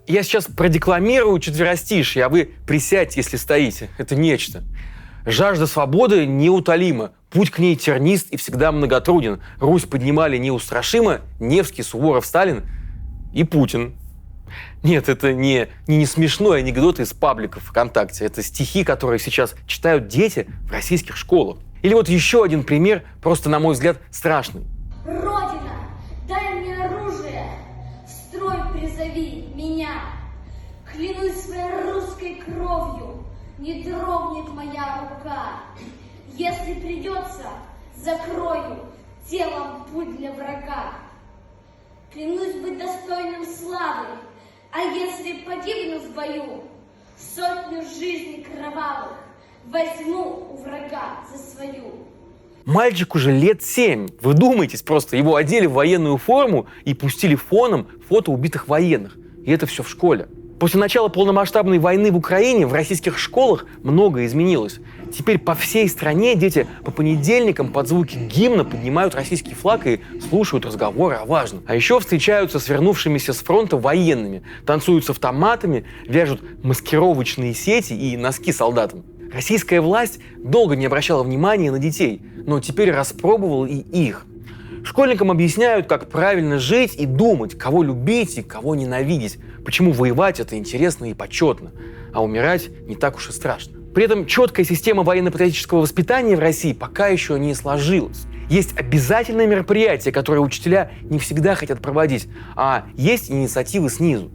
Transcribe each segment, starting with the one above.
Я сейчас продекламирую четверостишье, а вы присядьте, если стоите. Это нечто. Жажда свободы неутолима, путь к ней тернист и всегда многотруден. Русь поднимали неустрашимо Невский, Суворов, Сталин и Путин. Нет, это не смешной анекдот из пабликов ВКонтакте. Это стихи, которые сейчас читают дети в российских школах. Или вот еще один пример, просто, на мой взгляд, страшный. Родина, дай мне оружие, в строй призови меня. Клянусь своей русской кровью, не дрогнет моя рука. Если придется, закрою телом путь для врага. Клянусь быть достойным славы, а если погибну в бою, сотню жизней кровавых возьму у врага за свою. Мальчику же лет 7. Вы думаетесь, просто его одели в военную форму и пустили фоном фото убитых военных. И это все в школе. После начала полномасштабной войны в Украине в российских школах многое изменилось. Теперь по всей стране дети по понедельникам под звуки гимна поднимают российский флаг и слушают разговоры о важном. А еще встречаются с вернувшимися с фронта военными, танцуют с автоматами, вяжут маскировочные сети и носки солдатам. Российская власть долго не обращала внимания на детей, но теперь распробовала и их. Школьникам объясняют, как правильно жить и думать, кого любить и кого ненавидеть, почему воевать – это интересно и почетно, а умирать не так уж и страшно. При этом четкая система военно-патриотического воспитания в России пока еще не сложилась. Есть обязательные мероприятия, которые учителя не всегда хотят проводить, а есть инициативы снизу.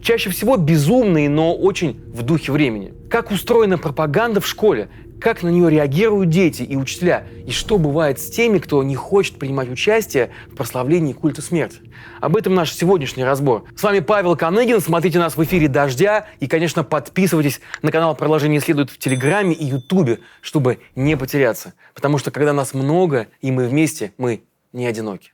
Чаще всего безумные, но очень в духе времени. Как устроена пропаганда в школе, как на нее реагируют дети и учителя, и что бывает с теми, кто не хочет принимать участие в прославлении культа смерти. Об этом наш сегодняшний разбор. С вами Павел Коныгин, смотрите нас в эфире «Дождя» и, конечно, подписывайтесь на канал «Продолжение следует» в Телеграме и Ютубе, чтобы не потеряться. Потому что когда нас много и мы вместе, мы не одиноки.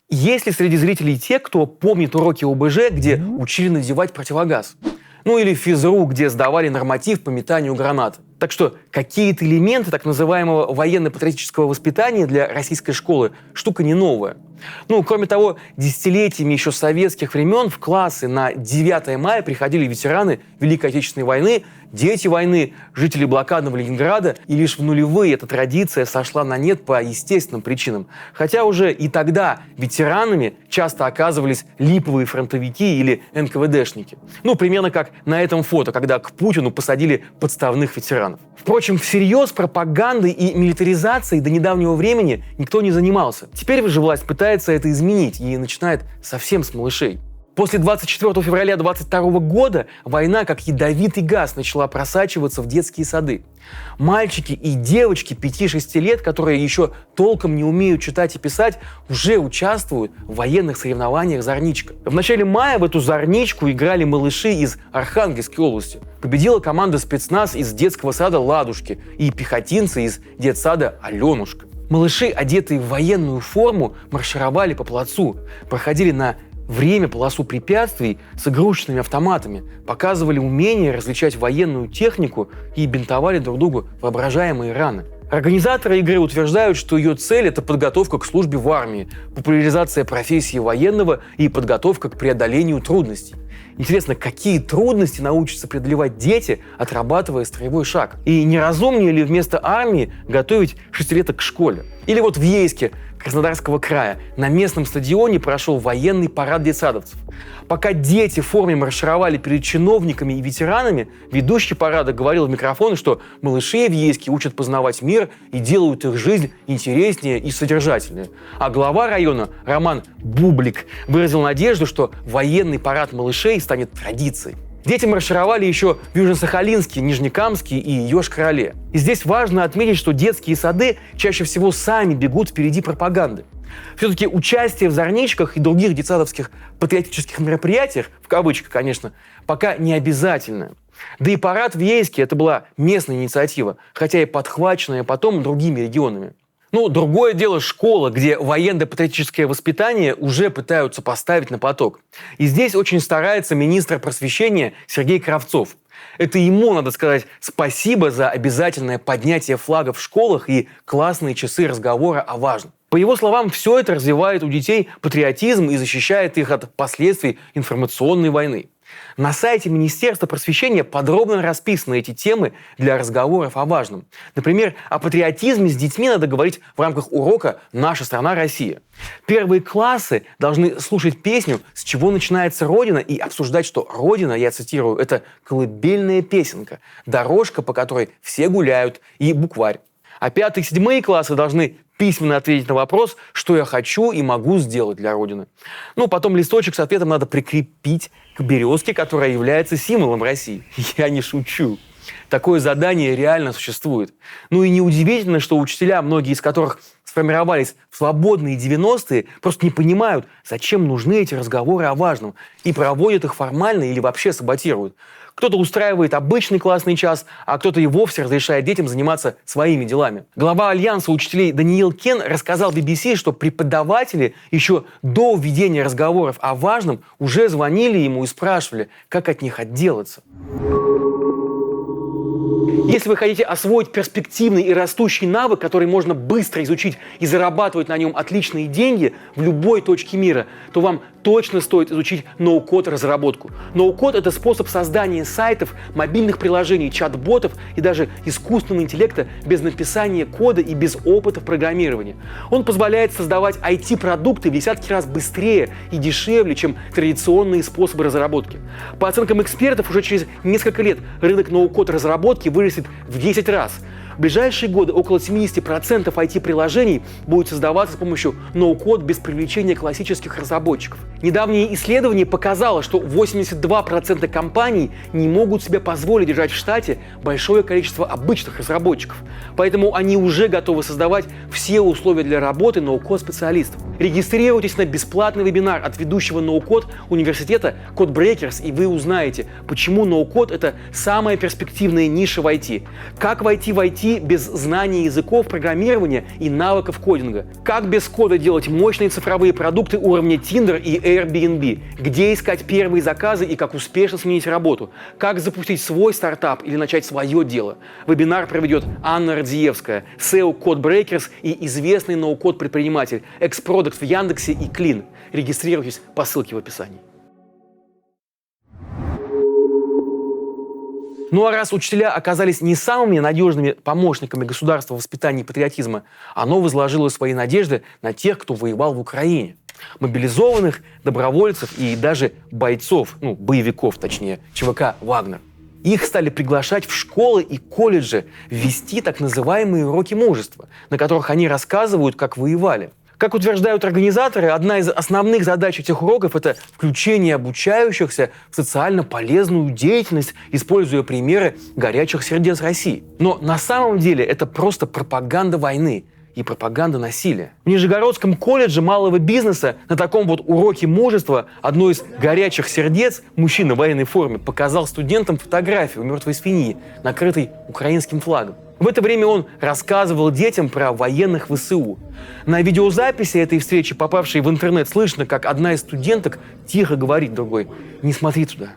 Есть ли среди зрителей те, кто помнит уроки ОБЖ, где учили надевать противогаз? Ну или физру, где сдавали норматив по метанию гранат? Так что какие-то элементы так называемого военно-патриотического воспитания для российской школы штука не новая. Ну, кроме того, десятилетиями еще советских времен в классы на 9 мая приходили ветераны Великой Отечественной войны, дети войны, жители блокадного Ленинграда, и лишь в нулевые эта традиция сошла на нет по естественным причинам. Хотя уже и тогда ветеранами часто оказывались липовые фронтовики или НКВДшники. Ну, примерно как на этом фото, когда к Путину посадили подставных ветеранов. Впрочем, всерьез пропагандой и милитаризацией до недавнего времени никто не занимался. Теперь же власть пытается это изменить и начинает совсем с малышей. После 24 февраля 2022 года война как ядовитый газ начала просачиваться в детские сады. Мальчики и девочки 5-6 лет, которые еще толком не умеют читать и писать, уже участвуют в военных соревнованиях «Зорничка». В начале мая в эту «Зорничку» играли малыши из Архангельской области. Победила команда спецназ из детского сада «Ладушки» и пехотинцы из детсада «Аленушка». Малыши, одетые в военную форму, маршировали по плацу, проходили на время полосу препятствий с игрушечными автоматами, показывали умение различать военную технику и бинтовали друг другу воображаемые раны. Организаторы игры утверждают, что ее цель – это подготовка к службе в армии, популяризация профессии военного и подготовка к преодолению трудностей. Интересно, какие трудности научатся преодолевать дети, отрабатывая строевой шаг? И неразумнее ли вместо армии готовить шестилеток к школе? Или вот в Ейске, Краснодарского края, на местном стадионе прошел военный парад детсадовцев. Пока дети в форме маршировали перед чиновниками и ветеранами, ведущий парада говорил в микрофон, что малышей в Ейске учат познавать мир и делают их жизнь интереснее и содержательнее. А глава района Роман Бублик выразил надежду, что военный парад малышей станет традицией. Дети маршировали еще в Южно-Сахалинске, Нижнекамске и Йошкар-Оле. И здесь важно отметить, что детские сады чаще всего сами бегут впереди пропаганды. Все-таки участие в «Зорничках» и других детсадовских патриотических мероприятиях, в кавычках, конечно, пока не обязательное. Да и парад в Ейске – это была местная инициатива, хотя и подхваченная потом другими регионами. Ну, другое дело школа, где военно-патриотическое воспитание уже пытаются поставить на поток. И здесь очень старается министр просвещения Сергей Кравцов. Это ему надо сказать спасибо за обязательное поднятие флага в школах и классные часы разговора о важном. По его словам, все это развивает у детей патриотизм и защищает их от последствий информационной войны. На сайте Министерства просвещения подробно расписаны эти темы для разговоров о важном. Например, о патриотизме с детьми надо говорить в рамках урока «Наша страна Россия». Первые классы должны слушать песню «С чего начинается Родина» и обсуждать, что Родина, я цитирую, это колыбельная песенка, дорожка, по которой все гуляют, и букварь. А 5-7 классы должны письменно ответить на вопрос, что я хочу и могу сделать для Родины. Потом листочек с ответом надо прикрепить к березке, которая является символом России. Я не шучу. Такое задание реально существует. И неудивительно, что учителя, многие из которых сформировались в свободные 90-е, просто не понимают, зачем нужны эти разговоры о важном, и проводят их формально или вообще саботируют. Кто-то устраивает обычный классный час, а кто-то и вовсе разрешает детям заниматься своими делами. Глава Альянса учителей Даниил Кен рассказал BBC, что преподаватели еще до введения разговоров о важном уже звонили ему и спрашивали, как от них отделаться. Если вы хотите освоить перспективный и растущий навык, который можно быстро изучить и зарабатывать на нем отличные деньги в любой точке мира, то вам точно стоит изучить ноу-код разработку. Ноу-код – это способ создания сайтов, мобильных приложений, чат-ботов и даже искусственного интеллекта без написания кода и без опыта в программировании. Он позволяет создавать IT-продукты в десятки раз быстрее и дешевле, чем традиционные способы разработки. По оценкам экспертов, уже через несколько лет рынок ноу-код разработки вырастет в 10 раз. В ближайшие годы около 70% IT-приложений будет создаваться с помощью ноу-код без привлечения классических разработчиков. Недавнее исследование показало, что 82% компаний не могут себе позволить держать в штате большое количество обычных разработчиков. Поэтому они уже готовы создавать все условия для работы ноу-код специалистов. Регистрируйтесь на бесплатный вебинар от ведущего ноу-код университета CodeBreakers, и вы узнаете, почему ноу-код – это самая перспективная ниша в IT. Как войти в IT без знания языков программирования и навыков кодинга. Как без кода делать мощные цифровые продукты уровня Tinder и Airbnb. Где искать первые заказы и как успешно сменить работу. Как запустить свой стартап или начать свое дело. Вебинар проведет Анна Радзиевская, SEO CodeBreakers и известный ноу-код предприниматель, экс-продакт в Яндексе и Клин. Регистрируйтесь по ссылке в описании. А раз учителя оказались не самыми надежными помощниками государства в воспитании патриотизма, оно возложило свои надежды на тех, кто воевал в Украине. Мобилизованных, добровольцев и даже бойцов, боевиков точнее, ЧВК «Вагнер». Их стали приглашать в школы и колледжи вести так называемые уроки мужества, на которых они рассказывают, как воевали. Как утверждают организаторы, одна из основных задач этих уроков – это включение обучающихся в социально полезную деятельность, используя примеры горячих сердец России. Но на самом деле это просто пропаганда войны и пропаганда насилия. В Нижегородском колледже малого бизнеса на таком уроке мужества одно из горячих сердец, мужчина в военной форме, показал студентам фотографию мертвой свиньи, накрытой украинским флагом. В это время он рассказывал детям про военных ВСУ. На видеозаписи этой встречи, попавшей в интернет, слышно, как одна из студенток тихо говорит другой: «Не смотри туда».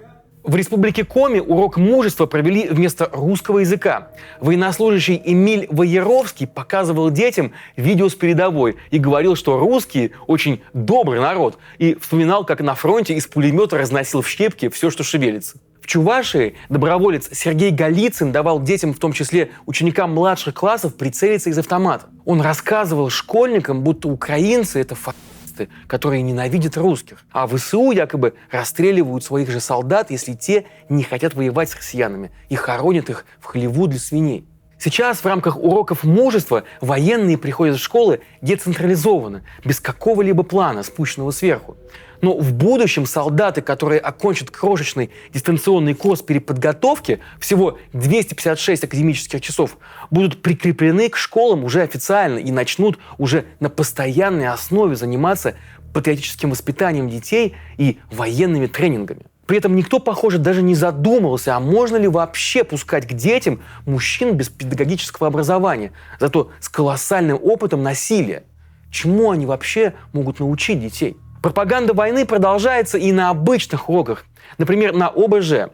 В Республике Коми урок мужества провели вместо русского языка. Военнослужащий Эмиль Воеровский показывал детям видео с передовой и говорил, что русские очень добрый народ, и вспоминал, как на фронте из пулемета разносил в щепки все, что шевелится. В Чувашии доброволец Сергей Голицын давал детям, в том числе ученикам младших классов, прицелиться из автомата. Он рассказывал школьникам, будто украинцы – это фашисты, которые ненавидят русских, а ВСУ якобы расстреливают своих же солдат, если те не хотят воевать с россиянами, и хоронят их в хлеву для свиней. Сейчас в рамках уроков мужества военные приходят в школы децентрализованно, без какого-либо плана, спущенного сверху. Но в будущем солдаты, которые окончат крошечный дистанционный курс переподготовки, всего 256 академических часов, будут прикреплены к школам уже официально и начнут уже на постоянной основе заниматься патриотическим воспитанием детей и военными тренингами. При этом никто, похоже, даже не задумывался, а можно ли вообще пускать к детям мужчин без педагогического образования, зато с колоссальным опытом насилия. Чему они вообще могут научить детей? Пропаганда войны продолжается и на обычных уроках. Например, на ОБЖ.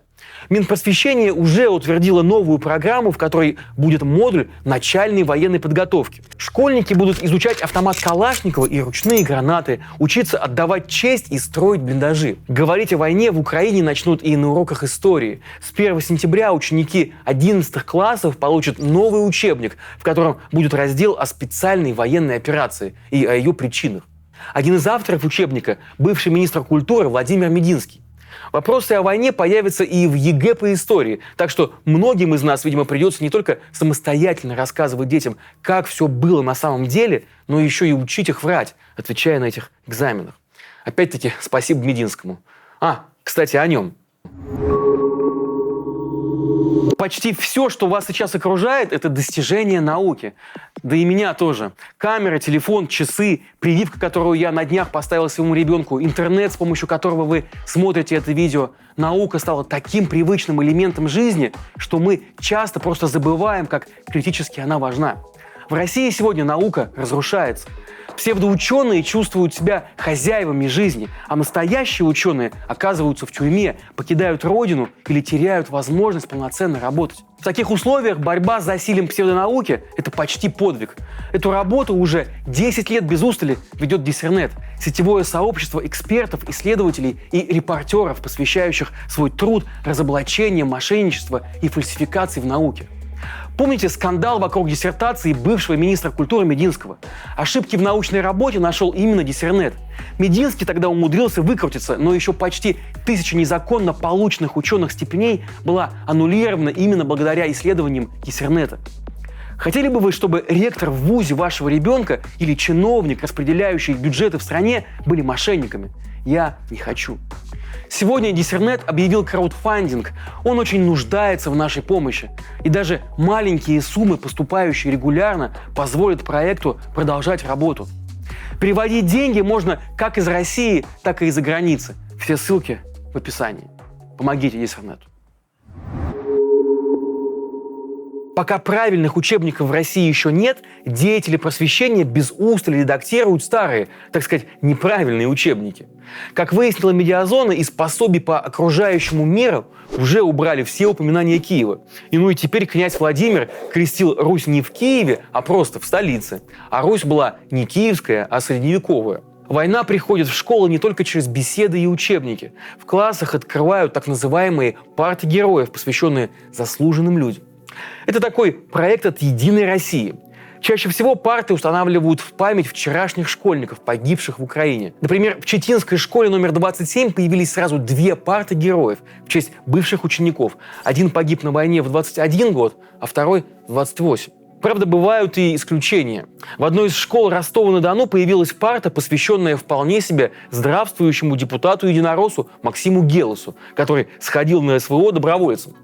Минпросвещение уже утвердило новую программу, в которой будет модуль начальной военной подготовки. Школьники будут изучать автомат Калашникова и ручные гранаты, учиться отдавать честь и строить блиндажи. Говорить о войне в Украине начнут и на уроках истории. С 1 сентября ученики 11 классов получат новый учебник, в котором будет раздел о специальной военной операции и о ее причинах. Один из авторов учебника – бывший министр культуры Владимир Мединский. Вопросы о войне появятся и в ЕГЭ по истории, так что многим из нас, видимо, придется не только самостоятельно рассказывать детям, как все было на самом деле, но еще и учить их врать, отвечая на этих экзаменах. Опять-таки, спасибо Мединскому. Кстати, о нем. Почти все, что вас сейчас окружает, это достижение науки. Да и меня тоже. Камера, телефон, часы, прививка, которую я на днях поставил своему ребенку, интернет, с помощью которого вы смотрите это видео. Наука стала таким привычным элементом жизни, что мы часто просто забываем, как критически она важна. В России сегодня наука разрушается. Псевдоученые чувствуют себя хозяевами жизни, а настоящие ученые оказываются в тюрьме, покидают родину или теряют возможность полноценно работать. В таких условиях борьба с засилием псевдонауки – это почти подвиг. Эту работу уже 10 лет без устали ведет Диссернет – сетевое сообщество экспертов, исследователей и репортеров, посвящающих свой труд разоблачению мошенничества и фальсификаций в науке. Помните скандал вокруг диссертации бывшего министра культуры Мединского? Ошибки в научной работе нашел именно Диссернет. Мединский тогда умудрился выкрутиться, но еще почти 1000 незаконно полученных ученых степеней была аннулирована именно благодаря исследованиям Диссернета. Хотели бы вы, чтобы ректор в вузе вашего ребенка или чиновник, распределяющий бюджеты в стране, были мошенниками? Я не хочу. Сегодня Диссернет объявил краудфандинг. Он очень нуждается в нашей помощи. И даже маленькие суммы, поступающие регулярно, позволят проекту продолжать работу. Переводить деньги можно как из России, так и из-за границы. Все ссылки в описании. Помогите Диссернету. Пока правильных учебников в России еще нет, деятели просвещения без устали редактируют старые, так сказать, неправильные учебники. Как выяснила Медиазона, из пособий по окружающему миру уже убрали все упоминания Киева. И теперь князь Владимир крестил Русь не в Киеве, а просто в столице. А Русь была не киевская, а средневековая. Война приходит в школы не только через беседы и учебники. В классах открывают так называемые парты героев, посвященные заслуженным людям. Это такой проект от «Единой России». Чаще всего парты устанавливают в память вчерашних школьников, погибших в Украине. Например, в Читинской школе номер 27 появились сразу 2 парты героев в честь бывших учеников. Один погиб на войне в 21 год, а второй в 28. Правда, бывают и исключения. В одной из школ Ростова-на-Дону появилась парта, посвященная вполне себе здравствующему депутату-единороссу Максиму Гелосу, который сходил на СВО добровольцем.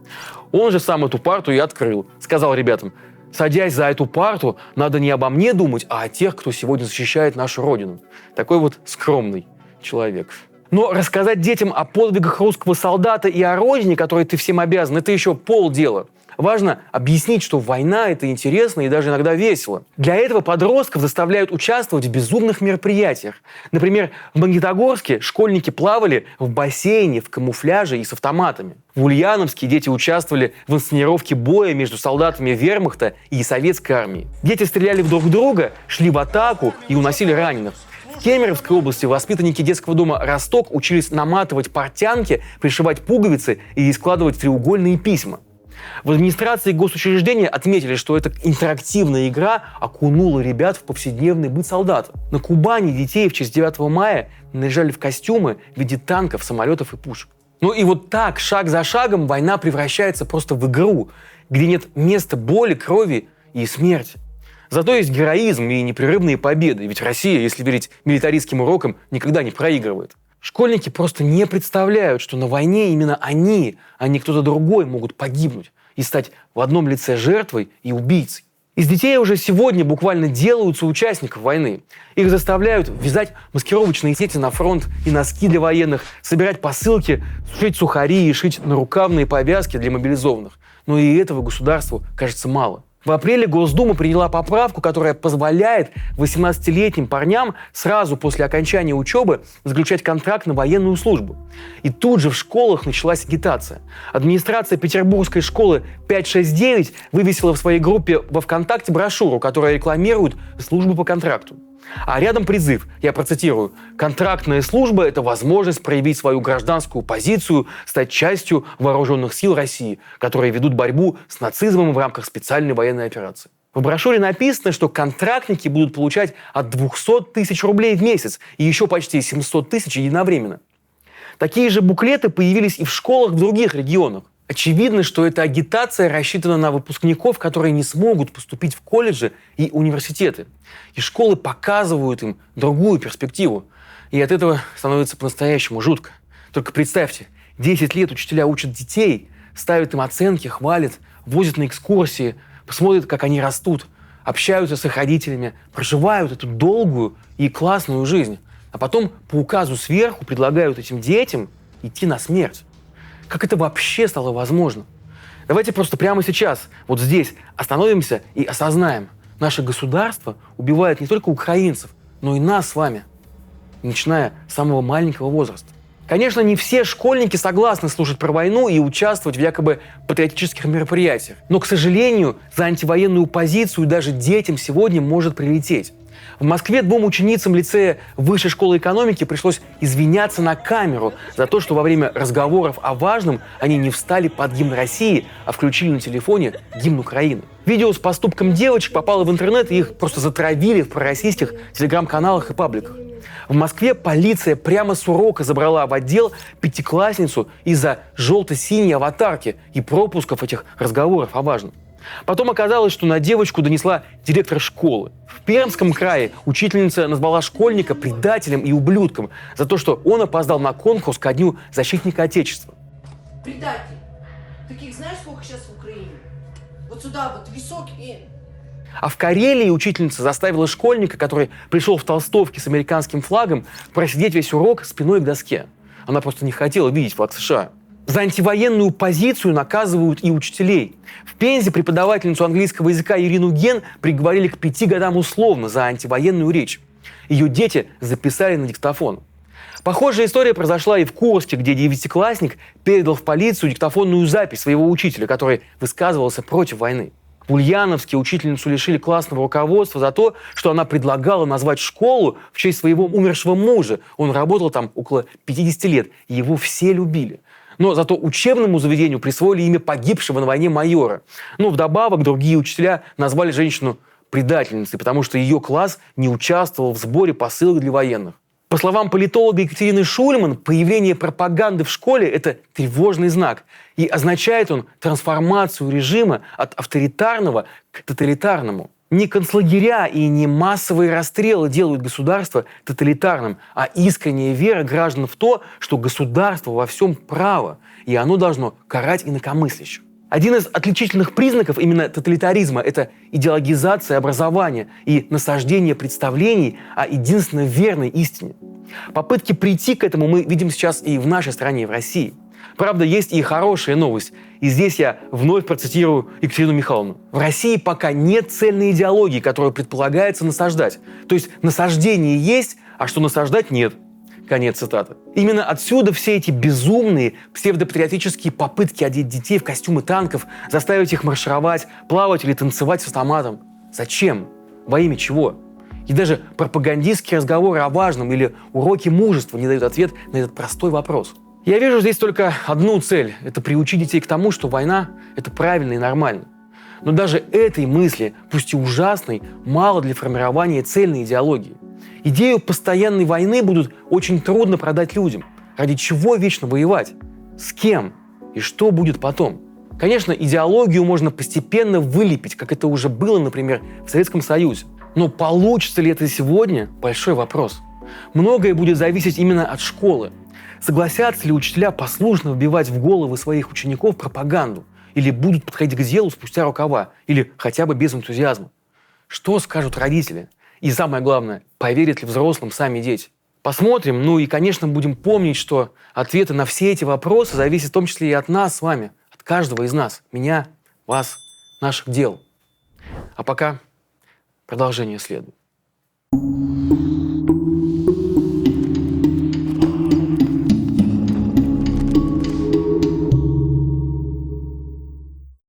Он же сам эту парту и открыл. Сказал ребятам: садясь за эту парту, надо не обо мне думать, а о тех, кто сегодня защищает нашу Родину. Такой вот скромный человек. Но рассказать детям о подвигах русского солдата и о Родине, которой ты всем обязан, это еще полдела. Важно объяснить, что война – это интересно и даже иногда весело. Для этого подростков заставляют участвовать в безумных мероприятиях. Например, в Магнитогорске школьники плавали в бассейне, в камуфляже и с автоматами. В Ульяновске дети участвовали в инсценировке боя между солдатами вермахта и советской армии. Дети стреляли в друг друга, шли в атаку и уносили раненых. В Кемеровской области воспитанники детского дома «Росток» учились наматывать портянки, пришивать пуговицы и складывать треугольные письма. В администрации госучреждения отметили, что эта интерактивная игра окунула ребят в повседневный быт солдата. На Кубани детей в честь 9 мая наряжали в костюмы в виде танков, самолетов и пушек. И вот так, шаг за шагом, война превращается просто в игру, где нет места боли, крови и смерти. Зато есть героизм и непрерывные победы, ведь Россия, если верить милитаристским урокам, никогда не проигрывает. Школьники просто не представляют, что на войне именно они, а не кто-то другой, могут погибнуть и стать в одном лице жертвой и убийцей. Из детей уже сегодня буквально делаются участников войны. Их заставляют вязать маскировочные сети на фронт и носки для военных, собирать посылки, сушить сухари и шить нарукавные повязки для мобилизованных. Но и этого государству кажется мало. В апреле Госдума приняла поправку, которая позволяет 18-летним парням сразу после окончания учебы заключать контракт на военную службу. И тут же в школах началась агитация. Администрация Петербургской школы 569 вывесила в своей группе во ВКонтакте брошюру, которая рекламирует службу по контракту. А рядом призыв, я процитирую: «Контрактная служба – это возможность проявить свою гражданскую позицию, стать частью вооруженных сил России, которые ведут борьбу с нацизмом в рамках специальной военной операции». В брошюре написано, что контрактники будут получать от 200 тысяч рублей в месяц и еще почти 700 тысяч единовременно. Такие же буклеты появились и в школах в других регионах. Очевидно, что эта агитация рассчитана на выпускников, которые не смогут поступить в колледжи и университеты. И школы показывают им другую перспективу. И от этого становится по-настоящему жутко. Только представьте, 10 лет учителя учат детей, ставят им оценки, хвалят, возят на экскурсии, смотрят, как они растут, общаются с их родителями, проживают эту долгую и классную жизнь. А потом по указу сверху предлагают этим детям идти на смерть. Как это вообще стало возможно? Давайте просто прямо сейчас, вот здесь, остановимся и осознаем. Наше государство убивает не только украинцев, но и нас с вами, начиная с самого маленького возраста. Конечно, не все школьники согласны слушать про войну и участвовать в якобы патриотических мероприятиях. Но, к сожалению, за антивоенную позицию даже детям сегодня может прилететь. В Москве 2 ученицам лицея Высшей школы экономики пришлось извиняться на камеру за то, что во время разговоров о важном они не встали под гимн России, а включили на телефоне гимн Украины. Видео с поступком девочек попало в интернет, и их просто затравили в пророссийских телеграм-каналах и пабликах. В Москве полиция прямо с урока забрала в отдел 5-классницу из-за желто-синей аватарки и пропусков этих разговоров о важном. Потом оказалось, что на девочку донесла директор школы. В Пермском крае учительница назвала школьника предателем и ублюдком за то, что он опоздал на конкурс ко Дню защитника Отечества. Предатель. Таких знаешь, сколько сейчас в Украине? Вот сюда вот, висок и... А в Карелии учительница заставила школьника, который пришел в толстовке с американским флагом, просидеть весь урок спиной к доске. Она просто не хотела видеть флаг США. За антивоенную позицию наказывают и учителей. В Пензе преподавательницу английского языка Ирину Ген приговорили к 5 годам условно за антивоенную речь. Ее дети записали на диктофон. Похожая история произошла и в Курске, где 9-классник передал в полицию диктофонную запись своего учителя, который высказывался против войны. В Ульяновске учительницу лишили классного руководства за то, что она предлагала назвать школу в честь своего умершего мужа. Он работал там около 50 лет, и его все любили. Но зато учебному заведению присвоили имя погибшего на войне майора. Но вдобавок другие учителя назвали женщину предательницей, потому что ее класс не участвовал в сборе посылок для военных. По словам политолога Екатерины Шульман, появление пропаганды в школе – это тревожный знак. И означает он трансформацию режима от авторитарного к тоталитарному. Не концлагеря и не массовые расстрелы делают государство тоталитарным, а искренняя вера граждан в то, что государство во всем право, и оно должно карать инакомыслящих. Один из отличительных признаков именно тоталитаризма – это идеологизация образования и насаждение представлений о единственно верной истине. Попытки прийти к этому мы видим сейчас и в нашей стране, в России. Правда, есть и хорошая новость. И здесь я вновь процитирую Екатерину Михайловну. В России пока нет цельной идеологии, которую предполагается насаждать. То есть насаждение есть, а что насаждать нет. Конец цитаты. Именно отсюда все эти безумные псевдопатриотические попытки одеть детей в костюмы танков, заставить их маршировать, плавать или танцевать с автоматом. Зачем? Во имя чего? И даже пропагандистские разговоры о важном или уроки мужества не дают ответ на этот простой вопрос. Я вижу здесь только одну цель – это приучить детей к тому, что война – это правильно и нормально. Но даже этой мысли, пусть и ужасной, мало для формирования цельной идеологии. Идею постоянной войны будут очень трудно продать людям. Ради чего вечно воевать? С кем? И что будет потом? Конечно, идеологию можно постепенно вылепить, как это уже было, например, в Советском Союзе. Но получится ли это сегодня – большой вопрос. Многое будет зависеть именно от школы. Согласятся ли учителя послушно вбивать в головы своих учеников пропаганду? Или будут подходить к делу спустя рукава? Или хотя бы без энтузиазма? Что скажут родители? И самое главное, поверят ли взрослым сами дети? Посмотрим. Ну и, конечно, будем помнить, что ответы на все эти вопросы зависят в том числе и от нас с вами, от каждого из нас. Меня, вас, наших дел. А пока продолжение следует.